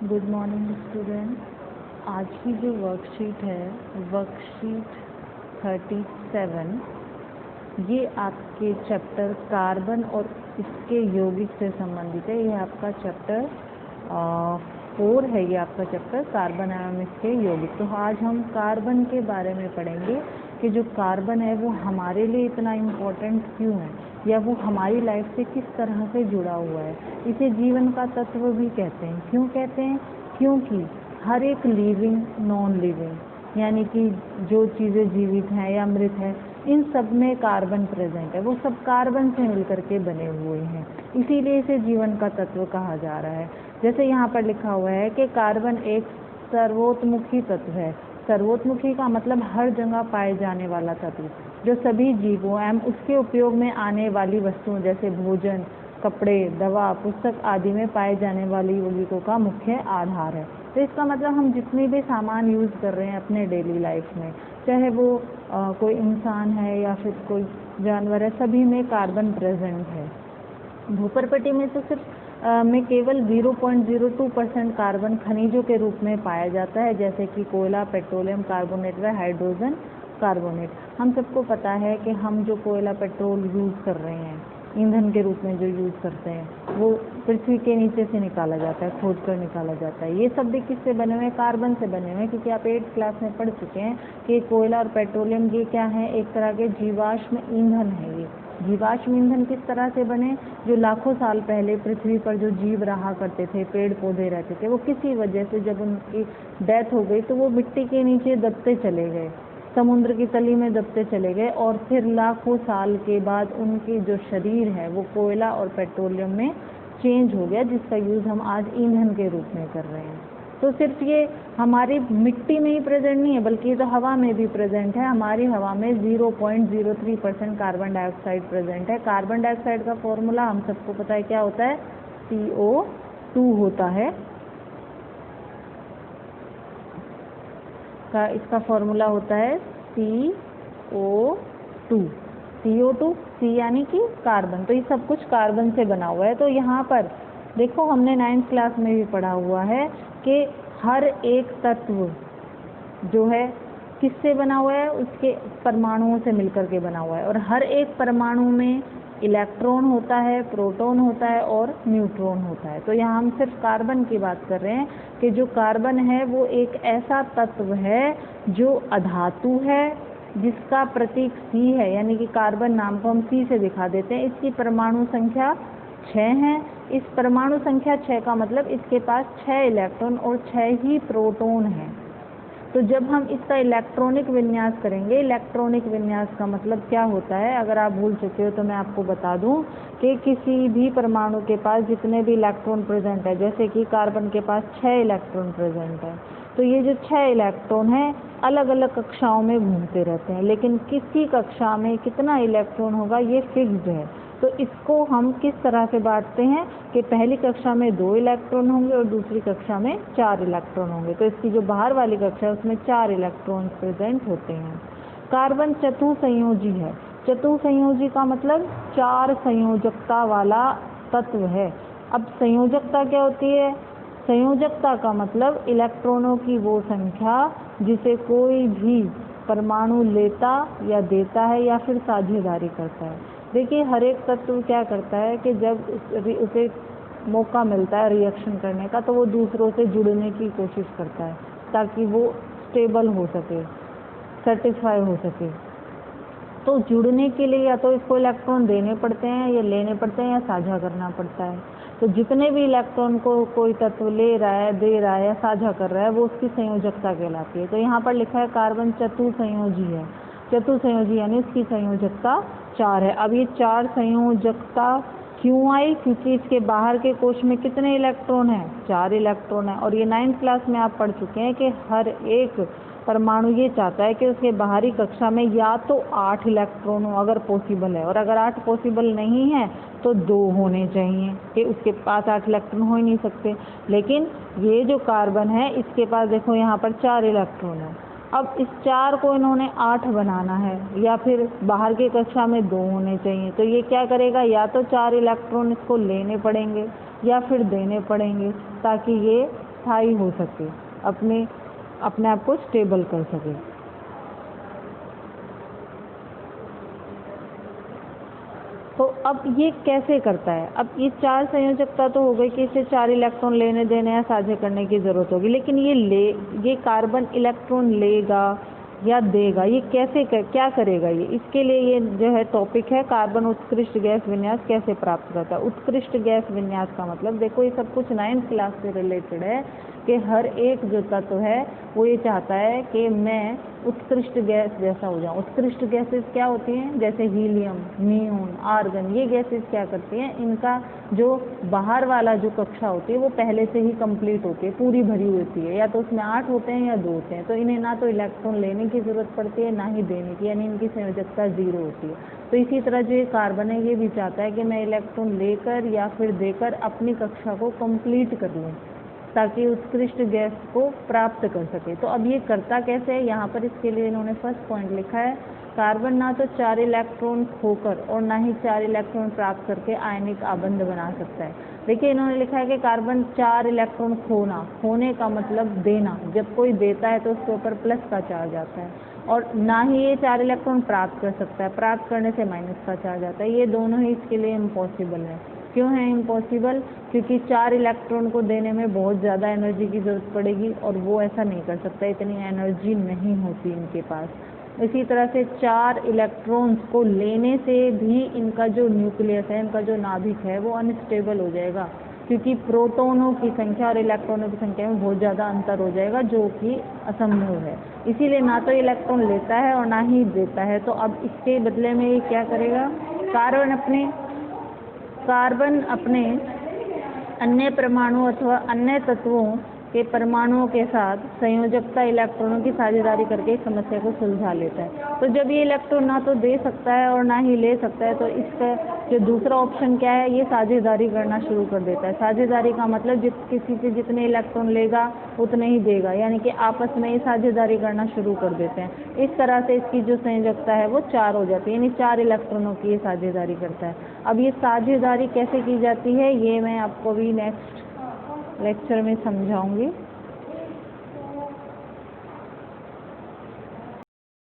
Good morning student. आज की जो वर्कशीट है वर्कशीट 37, ये आपके चैप्टर कार्बन और इसके यौगिक से संबंधित है। ये आपका चैप्टर 4 है। ये आपका चैप्टर कार्बन एवं इसके यौगिक। तो आज हम कार्बन के बारे में पढ़ेंगे कि जो कार्बन है वो हमारे लिए इतना इम्पोर्टेंट क्यों है, या वो हमारी लाइफ से किस तरह से जुड़ा हुआ है। इसे जीवन का तत्व भी कहते हैं। क्यों कहते हैं? क्योंकि हर एक लिविंग नॉन लिविंग यानी कि जो चीज़ें जीवित हैं या मृत हैं, इन सब में कार्बन प्रेजेंट है। वो सब कार्बन से मिलकर के बने हुए हैं, इसीलिए इसे जीवन का तत्व कहा जा रहा है। जैसे यहाँ पर लिखा हुआ है कि कार्बन एक सर्वोत्मुखी तत्व है। सर्वोत्मुखी का मतलब हर जगह पाए जाने वाला तत्व, जो सभी जीवों एवं उसके उपयोग में आने वाली वस्तुओं जैसे भोजन, कपड़े, दवा, पुस्तक आदि में पाए जाने वाली यौगिकों का मुख्य आधार है। तो इसका मतलब हम जितने भी सामान यूज़ कर रहे हैं अपने डेली लाइफ में, चाहे वो कोई इंसान है या फिर कोई जानवर है, सभी में कार्बन प्रेजेंट है। भूपर्पटी में तो सिर्फ में केवल 0.02% कार्बन खनिजों के रूप में पाया जाता है, जैसे कि कोयला, पेट्रोलियम कार्बोनेट व हाइड्रोजन कार्बोनेट। हम सबको पता है कि हम जो कोयला पेट्रोल यूज़ कर रहे हैं, ईंधन के रूप में जो यूज़ करते हैं, वो पृथ्वी के नीचे से निकाला जाता है, खोद कर निकाला जाता है। ये सब भी किससे बने हुए हैं? कार्बन से बने हुए हैं। क्योंकि आप 8th क्लास में पढ़ चुके हैं कि कोयला और पेट्रोलियम ये क्या है? एक तरह के जीवाश्म ईंधन है। ये जीवाश्म ईंधन किस तरह से बने? जो लाखों साल पहले पृथ्वी पर जो जीव रहा करते थे, पेड़ पौधे रहते थे, वो किसी वजह से जब उनकी डेथ हो गई तो वो मिट्टी के नीचे दबते चले गए, समुद्र की तली में दबते चले गए, और फिर लाखों साल के बाद उनके जो शरीर है वो कोयला और पेट्रोलियम में चेंज हो गया, जिसका यूज़ हम आज ईंधन के रूप में कर रहे हैं। तो सिर्फ ये हमारी मिट्टी में ही प्रेजेंट नहीं है, बल्कि ये तो हवा में भी प्रेजेंट है। हमारी हवा में 0.03% कार्बन डाइऑक्साइड प्रेजेंट है। कार्बन डाइऑक्साइड का फॉर्मूला हम सबको पता है, क्या होता है? CO2 होता है। इसका फॉर्मूला होता है CO2। C यानी कि कार्बन। तो ये सब कुछ कार्बन से बना हुआ है। तो यहाँ पर देखो, हमने 9th क्लास में भी पढ़ा हुआ है कि हर एक तत्व जो है किससे बना हुआ है? उसके परमाणुओं से मिलकर के बना हुआ है। और हर एक परमाणु में इलेक्ट्रॉन होता है, प्रोटॉन होता है और न्यूट्रॉन होता है। तो यहाँ हम सिर्फ कार्बन की बात कर रहे हैं कि जो कार्बन है वो एक ऐसा तत्व है जो अधातु है, जिसका प्रतीक C है, यानी कि कार्बन नाम को हम C से दिखा देते हैं। इसकी परमाणु संख्या 6 है। इस परमाणु संख्या 6 का मतलब इसके पास 6 इलेक्ट्रॉन और 6 ही प्रोटॉन हैं। तो जब हम इसका इलेक्ट्रॉनिक विन्यास करेंगे, इलेक्ट्रॉनिक विन्यास का मतलब क्या होता है? अगर आप भूल चुके हो तो मैं आपको बता दूं कि किसी भी परमाणु के पास जितने भी इलेक्ट्रॉन प्रेजेंट है, जैसे कि कार्बन के पास 6 इलेक्ट्रॉन प्रेजेंट है, तो ये जो 6 इलेक्ट्रॉन हैं अलग अलग कक्षाओं में घूमते रहते हैं, लेकिन किसी कक्षा में कितना इलेक्ट्रॉन होगा ये फिक्स्ड है। तो इसको हम किस तरह से बांटते हैं कि पहली कक्षा में 2 इलेक्ट्रॉन होंगे और दूसरी कक्षा में 4 इलेक्ट्रॉन होंगे। तो इसकी जो बाहर वाली कक्षा है उसमें 4 इलेक्ट्रॉन प्रेजेंट होते हैं। कार्बन चतुसंयोजी है। चतुसंयोजी का मतलब 4 संयोजकता वाला तत्व है। अब संयोजकता क्या होती है? संयोजकता का मतलब इलेक्ट्रॉनों की वो संख्या जिसे कोई भी परमाणु लेता या देता है या फिर साझेदारी करता है। देखिए, हर एक तत्व क्या करता है कि जब उसे मौका मिलता है रिएक्शन करने का, तो वो दूसरों से जुड़ने की कोशिश करता है ताकि वो स्टेबल हो सके, सेटिस्फाई हो सके। तो जुड़ने के लिए या तो इसको इलेक्ट्रॉन देने पड़ते हैं या लेने पड़ते हैं या साझा करना पड़ता है। तो जितने भी इलेक्ट्रॉन को कोई तत्व ले रहा है, दे रहा है या साझा कर रहा है, वो उसकी संयोजकता कहलाती है। तो यहाँ पर लिखा है कार्बन चतुसंयोजी है। चतुसंयोजी यानी इसकी संयोजकता 4 है। अब ये 4 संयोजकता क्यों आई? क्योंकि इसके बाहर के कोश में कितने इलेक्ट्रॉन हैं? 4 इलेक्ट्रॉन है। और ये 9th क्लास में आप पढ़ चुके हैं कि हर एक परमाणु ये चाहता है कि उसके बाहरी कक्षा में या तो 8 इलेक्ट्रॉन हो अगर पॉसिबल है, और अगर 8 पॉसिबल नहीं है तो 2 होने चाहिए, कि उसके पास 8 इलेक्ट्रॉन हो ही नहीं सकते। लेकिन ये जो कार्बन है इसके पास देखो यहाँ पर 4 इलेक्ट्रॉन है। अब इस 4 को इन्होंने 8 बनाना है, या फिर बाहर की कक्षा में 2 होने चाहिए। तो ये क्या करेगा? या तो 4 इलेक्ट्रॉन इसको लेने पड़ेंगे या फिर देने पड़ेंगे, ताकि ये स्थायी हो सके, अपने आप को स्टेबल कर सके। तो अब ये कैसे करता है? अब ये 4 संयोजकता तो हो गई कि इसे 4 इलेक्ट्रॉन लेने देने या साझा करने की ज़रूरत होगी, लेकिन ये कार्बन इलेक्ट्रॉन लेगा या देगा, ये क्या करेगा? ये इसके लिए ये जो है टॉपिक है, कार्बन उत्कृष्ट गैस विन्यास कैसे प्राप्त करता है। उत्कृष्ट गैस विन्यास का मतलब देखो, ये सब कुछ 9th क्लास से रिलेटेड है कि हर एक जो तत्व है वो ये चाहता है कि मैं उत्कृष्ट गैस जैसा हो जाऊं। उत्कृष्ट गैसेस क्या होती हैं? जैसे हीलियम, नियोन, आर्गन, ये गैसेस क्या करती हैं? इनका जो बाहर वाला जो कक्षा होती है वो पहले से ही कंप्लीट होती है, पूरी भरी होती है, या तो उसमें 8 होते हैं या 2 होते हैं, तो इन्हें ना तो इलेक्ट्रॉन लेने की ज़रूरत पड़ती है ना ही देने की, यानी इनकी संयोजकता 0 होती है। तो इसी तरह जो ये कार्बन है ये भी चाहता है कि मैं इलेक्ट्रॉन लेकर या फिर देकर अपनी कक्षा को कंप्लीट कर लूँ ताकि उत्कृष्ट गैस को प्राप्त कर सके। तो अब ये करता कैसे है? यहाँ पर इसके लिए इन्होंने फर्स्ट पॉइंट लिखा है, कार्बन ना तो 4 इलेक्ट्रॉन खोकर और ना ही 4 इलेक्ट्रॉन प्राप्त करके आयनिक आबंध बना सकता है। देखिए इन्होंने लिखा है कि कार्बन 4 इलेक्ट्रॉन खोने का मतलब देना, जब कोई देता है तो उसके ऊपर प्लस का चार्ज आता है, और ना ही ये 4 इलेक्ट्रॉन प्राप्त कर सकता है, प्राप्त करने से माइनस का चार्ज आता है। ये दोनों ही इसके लिए इम्पॉसिबल है। क्यों है इम्पॉसिबल? क्योंकि 4 इलेक्ट्रॉन को देने में बहुत ज़्यादा एनर्जी की ज़रूरत पड़ेगी और वो ऐसा नहीं कर सकता, इतनी एनर्जी नहीं होती इनके पास। इसी तरह से 4 इलेक्ट्रॉन्स को लेने से भी इनका जो न्यूक्लियस है, इनका जो नाभिक है वो अनस्टेबल हो जाएगा, क्योंकि प्रोटॉनों की संख्या और इलेक्ट्रॉनों की संख्या में बहुत ज़्यादा अंतर हो जाएगा, जो कि असंभव है। इसीलिए ना तो इलेक्ट्रॉन लेता है और ना ही देता है। तो अब इसके बदले में ये क्या करेगा? कार्बन अपने अन्य परमाणु अथवा अन्य तत्वों के परमाणुओं के साथ संयोजकता इलेक्ट्रॉनों की साझेदारी करके इस समस्या को सुलझा लेता है। तो जब ये इलेक्ट्रॉन ना तो दे सकता है और ना ही ले सकता है, तो इसका जो दूसरा ऑप्शन क्या है? ये साझेदारी करना शुरू कर देता है। साझेदारी का मतलब किसी से जितने इलेक्ट्रॉन लेगा उतने ही देगा, यानी कि आपस में ये साझेदारी करना शुरू कर देते हैं। इस तरह से इसकी जो संयोजकता है वो 4 हो जाती है, यानी 4 इलेक्ट्रॉनों की ये साझेदारी करता है। अब ये साझेदारी कैसे की जाती है ये मैं आपको भी नेक्स्ट लेक्चर में समझाऊंगी।